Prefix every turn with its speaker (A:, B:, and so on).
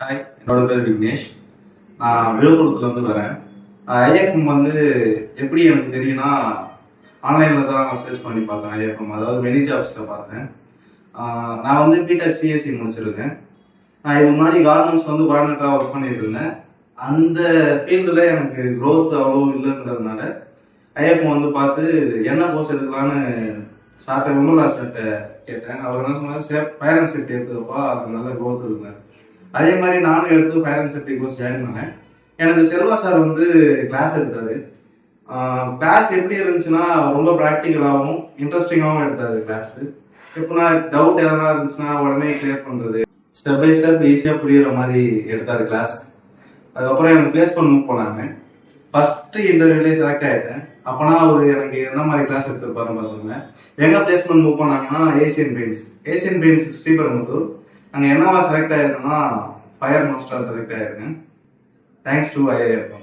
A: Hi, என்னோட பேர் விக்னேஷ். நான் விழுப்புரத்துலேருந்து வரேன். ஐஎஃப்எம் வந்து எப்படி எனக்கு தெரியும்னா, ஆன்லைனில் தான் நான் சர்ச் பண்ணி பார்த்தேன். ஐஎஃப்எம் அதாவது மெனி ஜாப்ஸில் பார்த்தேன். நான் வந்து பிடெக் சிஎஸ்சி முடிச்சிருக்கேன். நான் இது முன்னாடி கார்மெண்ட்ஸ் வந்து கோஆர்டினேட்டராக ஒர்க் பண்ணிட்டு இருந்தேன். அந்த ஃபீல்டில் எனக்கு க்ரோத் அவ்வளோ இல்லைன்றதுனால ஐஎஃப்எம் வந்து பார்த்து என்ன கோர்ஸ் எடுக்கலான்னு சார்ட்ட விமலா சார்ட்ட கேட்டேன். அவர் என்ன சொன்னார், ஃபயர் அண்ட் சேஃப்டி எடுத்துக்கப்பா, அது நல்ல க்ரோத் இருக்குங்க. அதே மாதிரி நானும் எடுத்து fire and safety course join பண்ணேன். எனக்கு செல்வா சார் வந்து கிளாஸ் எடுத்தாரு. கிளாஸ் எப்படி இருந்துச்சுன்னா, ரொம்ப ப்ராக்டிக்கலாகவும் இன்ட்ரெஸ்டிங்காகவும் எடுத்தாரு கிளாஸ். இப்போ நான் டவுட் எதனா இருந்துச்சுன்னா உடனே கிளியர் பண்ணுறது, ஸ்டெப் பை ஸ்டெப் ஈஸியாக புரியுற மாதிரி எடுத்தாரு கிளாஸ். அதுக்கப்புறம் எனக்கு பிளேஸ்மெண்ட் மூவ் போனாங்க. ஃபஸ்ட்டு இன்டர்வியூலேயே செலக்ட் ஆகிட்டேன். அப்போனா அவர் எனக்கு என்ன மாதிரி கிளாஸ் எடுத்துருப்பாருன்னு பார்த்துருங்க. எங்கே பிளேஸ்மெண்ட் மூவ் பண்ணாங்கன்னா ஏசியன் பெயிண்ட்ஸ் ஸ்ரீபெரும்புத்தூர். அங்கே என்னவா செலக்ட் ஆயிருக்குன்னா ஃபயர் மாஸ்டராக செலக்ட் ஆயிருக்கேன். Thanks to ஐஏஎஃப்எம்.